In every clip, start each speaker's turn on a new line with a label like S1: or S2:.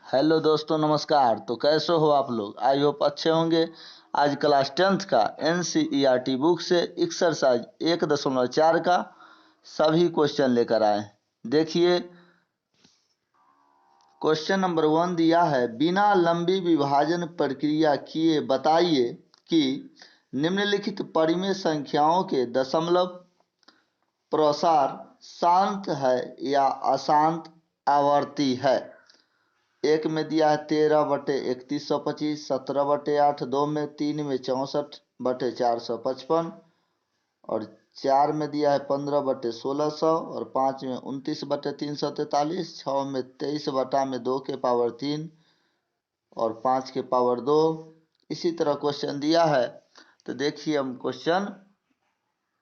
S1: Hello दोस्तों, नमस्कार। तो कैसे हो आप लोग? आई होप अच्छे होंगे। आज क्लास 10th का NCERT बुक से एक्सरसाइज 1.4 का सभी क्वेश्चन लेकर आए। देखिए, क्वेश्चन नंबर 1 दिया है, बिना लंबी विभाजन प्रक्रिया किए बताइए कि निम्नलिखित परिमेय संख्याओं के दशमलव प्रसार शांत है या अशांत आवर्ती है। एक में दिया है 13/3125, 17/8, 2 में, 3 में 64/455 और 4 में दिया है 15/1600 और 5 में 29/343, 6 में 23/2 के पावर 3 और 5 के पावर 2। इसी तरह क्वेश्चन दिया है। तो देखिए, हम क्वेश्चन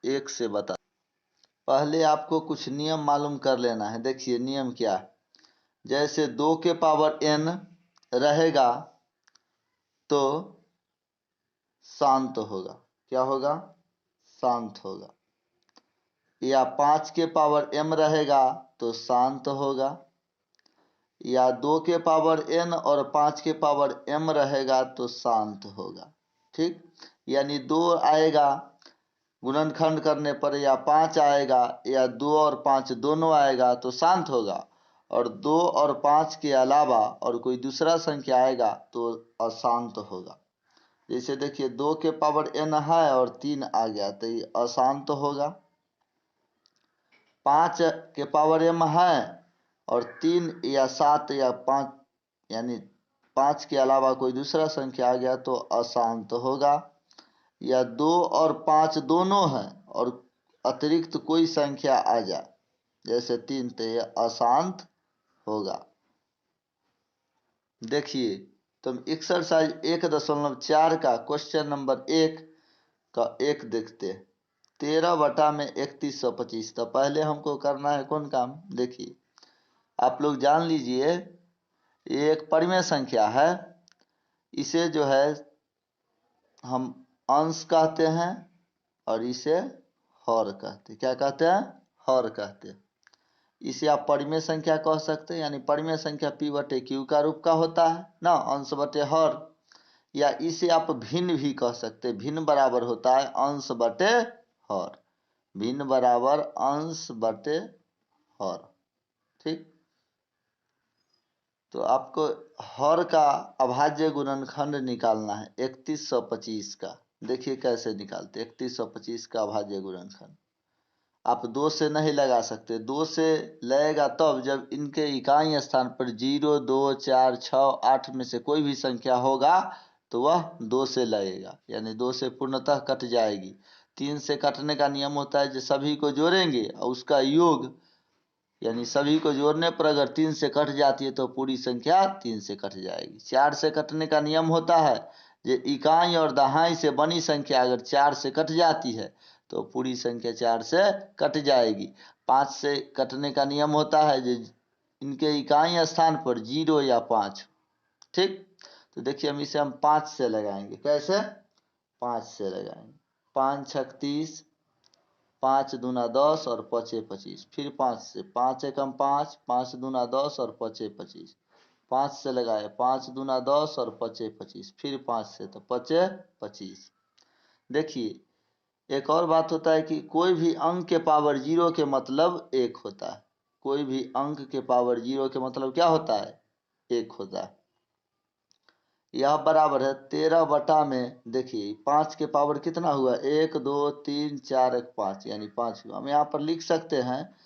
S1: 1 से बता। पहले आपको कुछ नियम मालूम कर लेना है। देखिए नियम क्या है। जैसे 2 के पावर n रहेगा तो शांत होगा। क्या होगा? शांत होगा। या 5 के पावर m रहेगा तो शांत होगा। या 2 के पावर n और 5 के पावर m रहेगा तो शांत होगा। ठीक, यानी 2 आएगा गुणनखंड करने पर, या 5 आएगा, या 2 और 5 दोनों आएगा तो शांत होगा। और 2 और 5 के अलावा और कोई दूसरा संख्या आएगा तो अशांत होगा। जैसे देखिए 2 के पावर n है और 3 आ गया तो ये अशांत होगा। 5 के पावर m है और 3 या 7 या 5 यानी 5 के अलावा कोई दूसरा संख्या आ गया तो अशांत होगा। या 2 और 5 दोनों हैं और अतिरिक्त कोई संख्या आ जाए जैसे 3 तो यह अशांत होगा। देखिए, तो हम एक्सरसाइज 1.4 का क्वेश्चन नंबर 1 का 1 देखते हैं। 13/3125। तो पहले हमको करना है कौन काम? देखिए, आप लोग जान लीजिए, ये एक परिमेय संख्या है। इसे जो है हम अंश कहते हैं और इसे हर कहते हैं। क्या कहते हैं? हर कहते हैं। इसे आप परिमेय संख्या कह सकते हैं, यानी परिमेय संख्या P/Q का रूप का होता है ना, अंश बटे हर। या इसे आप भिन्न भी कह सकते हैं। भिन्न बराबर होता है अंश बटे हर। भिन्न बराबर अंश बटे हर। ठीक, तो आपको हर का अभाज्य गुणनखंड निकालना है 3125 का। देखिए कैसे निकालते। 3125 का अभाज्य गुणनखंड आप 2 से नहीं लगा सकते। 2 से लगेगा तब जब इनके इकाई स्थान पर 0, 2, 4, 6, 8 में से कोई भी संख्या होगा तो वह 2 से लगेगा, यानी 2 से पूर्णतः कट जाएगी। 3 से कटने का नियम होता है जो सभी को जोड़ेंगे और उसका योग, यानी सभी को जोड़ने पर अगर 3 से कट जाती है तो पूरी संख्या 3 से कट जाएगी। 4 से कटने का नियम होता है जो इकाई और दहाई से बनी संख्या अगर 4 से कट जाती है तो पूरी संख्या 4 से कट जाएगी। 5 से कटने का नियम होता है जो इनके इकाई स्थान पर 0 या 5। ठीक, तो देखिए हम इसे 5 से लगाएंगे। कैसे? 5 से लगाएंगे। 5 छक 30, 5 दूना 10 और 5 25। फिर 5 से, 5 एकम 5, 5 दूना 10 और 5 25। 5 से लगाए, 5 दूना 10 और 5 25। फिर 5 से तो 5 25। देखिए, एक और बात होता है कि कोई भी अंक के पावर 0 के मतलब 1 होता है। कोई भी अंक के पावर 0 के मतलब क्या होता है? 1 होता है। यह बराबर है 13 बटा में, देखिए 5 के पावर कितना हुआ? 1, 2, 3, 4, 1, 5, यानी 5 हुआ। हम यहाँ पर लिख सकते हैं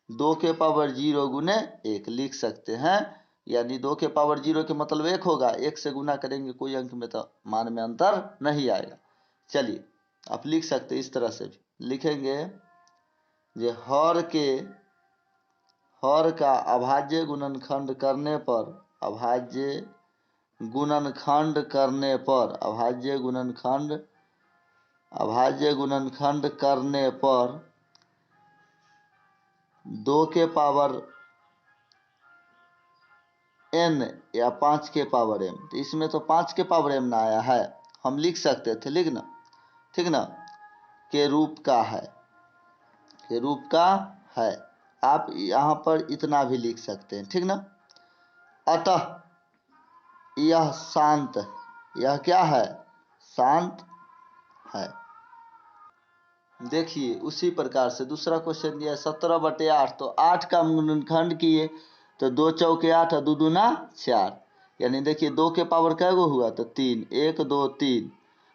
S1: 2 के पावर 0 गुने 1 लिख सकते हैं, यानी 2 के पावर 0 के मतलब 1 होगा। 1 से गुना करेंगे कोई अंक में तो मान में अंतर नहीं आएगा। चलिए, आप लिख सकते इस तरह से भी लिखेंगे जो हर का अभाज्य गुणनखंड करने पर, अभाज्य गुणनखंड करने पर, अभाज्य गुणनखंड करने पर 2 के पावर n या 5 के पावर m। तो इसमें तो 5 के पावर m ना आया है, हम लिख सकते थे, लिखना ठीक ना, के रूप का है, के रूप का है। आप यहाँ पर इतना भी लिख सकते हैं, ठीक ना। अतः यह शांत है। यह क्या है? शांत है। देखिए उसी प्रकार से दूसरा क्वेश्चन दिया 17/8, तो 8 का गुणनखंड किए तो 2 चौके 8 और 2 दूना 4, यानी देखिए 2 के पावर कै गो हुआ? तो 3, 1 2 3।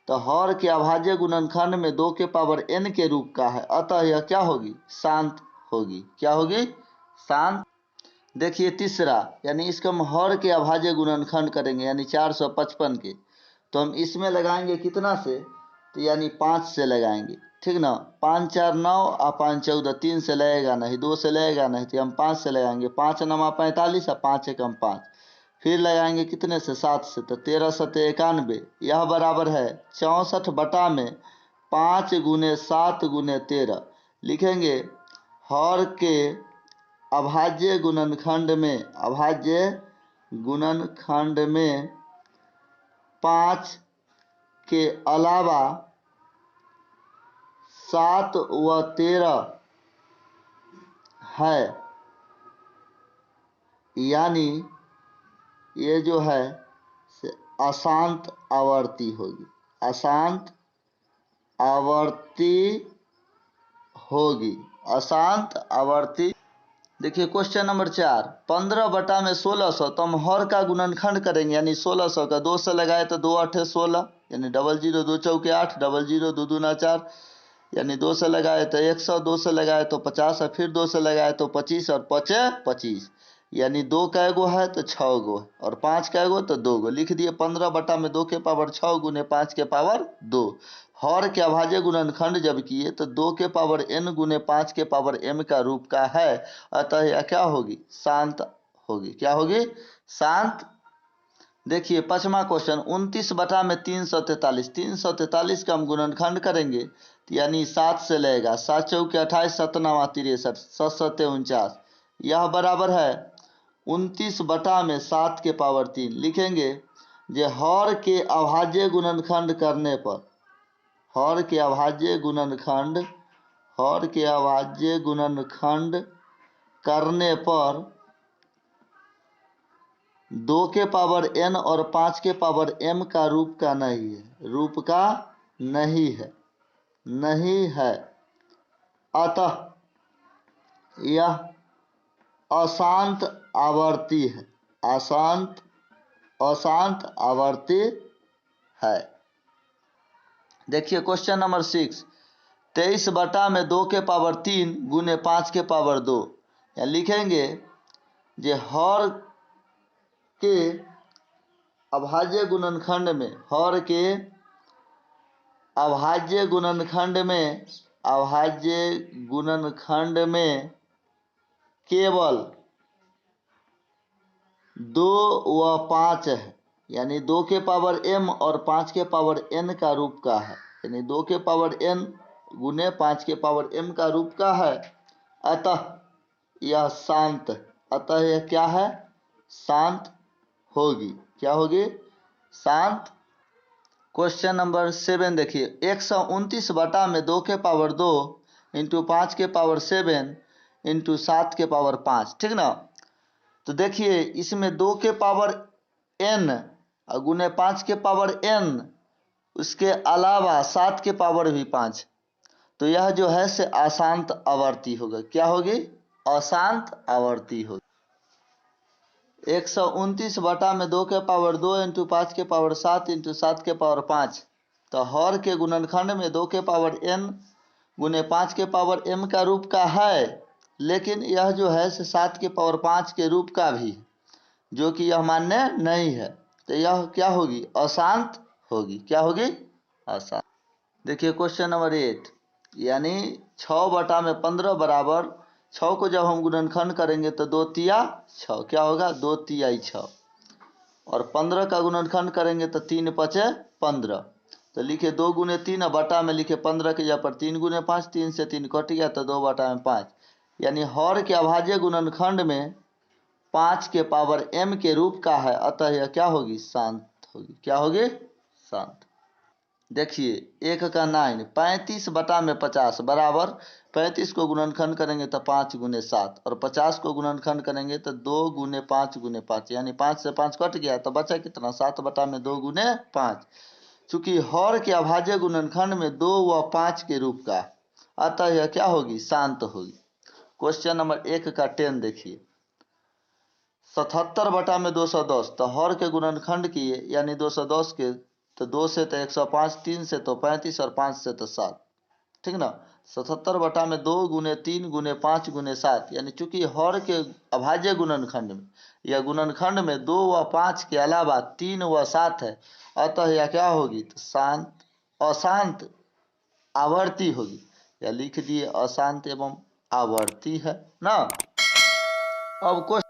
S1: तो हर के अभाज्य गुणनखंड में 2 के पावर n के रूप का है, अतः यह क्या होगी? शांत होगी। क्या होगी? शांत। देखिए तीसरा, यानी इसका हम हर के अभाज्य गुणनखंड करेंगे, यानी 455 के, तो हम इसमें लगाएंगे कितना से? तो यानी 5 से लगाएंगे, ठीक ना। 5 4 9 और 5 14, 3 से लगेगा नहीं, 2 से लगेगा नहीं, तो हम 5 से लगाएंगे। 5 9 45 और 5 1 5, फिर लगाएंगे कितने से? 7 से, तो 13 7 91। यह बराबर है 64 में 5 गुने 7 गुने 13। लिखेंगे हर के अभाज्य गुणनखंड में, अभाज्य गुणनखंड में 5 के अलावा 7 व 13 है, यानी ये जो है से अशांत आवर्ती होगी, अशांत आवर्ती होगी, अशांत आवर्ती। देखिए क्वेश्चन नंबर 4, 15 में 1600, तो हम हर का गुणनखंड करेंगे, यानी 1600 का 2 से लगाए तो 2 8 16, यानी 00 2 चौके 8, 00 2 दूना 4, यानी 2 से लगाए तो 100, 2 से लगाए तो 50 और फिर 2 से लगाए तो 25 और 5 25, यानी 2 कै गो है? तो 6 गो है, और 5 कै गो? तो 2 गो। लिख दिए 15 में 2 के पावर 6 गुने 5 के पावर 2। हर के अभाज्य गुणनखंड जब किए तो 2 के पावर n गुने 5 के पावर m का रूप का है, अतः यह क्या होगी? शांत होगी। क्या होगी? शांत। देखिए पांचवा क्वेश्चन 29 में 343, 343 का हम गुणनखंड करेंगे, तो यानी 7 से लगेगा, 7 चौके 28, 7 9 63, 7 7 49। यह बराबर है 29 में 7 के पावर 3। लिखेंगे जे हर के अभाज्य गुणनखंड करने पर, हर के अभाज्य गुणनखंड, हर के अभाज्य गुणनखंड करने पर 2 के पावर n और 5 के पावर m का रूप का नहीं है, रूप का नहीं है, नहीं है, अतः यह अशांत आवर्ती है, अशांत, अशांत आवर्ती है। देखिए क्वेश्चन नंबर 6, 23 में 2 के पावर 3 गुने 5 के पावर 2, या लिखेंगे जे हर के अभाज्य गुणनखंड में, हर के अभाज्य गुणनखंड में, अभाज्य गुणनखंड में केवल 2 व 5 है, यानी 2 के पावर m और 5 के पावर n का रूप का है, यानी 2 के पावर n गुने 5 के पावर m का रूप का है, अतः यह शांत, अतः यह क्या है? शांत होगी। क्या होगी? शांत। क्वेश्चन नंबर 7 देखिए 129 में 2 के पावर 2 इंटू 5 के पावर 7 इंटू 7 के पावर 5, ठीक ना। तो देखिए इसमें 2 के पावर n और गुने 5 के पावर n, उसके अलावा 7 के पावर भी 5, तो यह जो है से अशांत आवर्ती होगा। क्या होगी? अशांत आवर्ती होगी। 129 में 2 के पावर 2 इंटू 5 के पावर 7 इंटू 7 के पावर 5, तो हर के गुणनखंड में 2 के पावर n गुने 5 के पावर m का रूप का है, लेकिन यह जो है से 7 के पावर 5 के रूप का भी, जो कि यह मान्य नहीं है, तो यह क्या होगी? अशांत होगी। क्या होगी? अशांत। देखिए क्वेश्चन नंबर 8, यानी 6 में 15 बराबर 6 को जब हम गुणनखंड करेंगे तो 2 तिया 6, क्या होगा? 2 तिया 6, और 15 का गुणनखंड करेंगे तो 3 5 15, तो लिखे 2 गुने 3 और बटा में लिखे 15 के जगह पर 3 गुने 5, 3 से 3 कट गया तो 2 बटा में 5, यानी हर के अभाज्य गुणनखंड में 5 के पावर m के रूप का है, अतः यह क्या होगी? शांत होगी। क्या होगी? शांत। देखिए 1 का 9, 35 बटा में 50 बराबर 35 को गुणनखंड करेंगे तो 5 गुने 7 और 50 को गुणनखंड करेंगे तो 2 गुने 5 गुने 5 यानी 5 से 5 कट गया तो बचा कितना 7 बटा में 2 गुने 5। चूंकि हर के अभाज्य गुणनखंड में 2 व 5 के रूप का, अतः यह क्या होगी, शांत होगी। क्वेश्चन नंबर 1 का 10 देखिए, 77 बटा में 210, तो हर के गुणनखंड किए यानी 210 के, तो 2 से तो 105, 3 से तो 35 और 5 से तो 7, ठीक ना। 77 बटा में 2 गुने 3 गुने 5 गुने 7 यानी चूंकि हर के अभाज्य गुणनखंड में या गुणनखंड में 2 व 5 के अलावा 3 व 7 है, अतः यह क्या होगी, तो शांत अशांत आवर्ती होगी, या लिख दिए अशांत एवं आवर्ती है ना। अब क्वेश्चन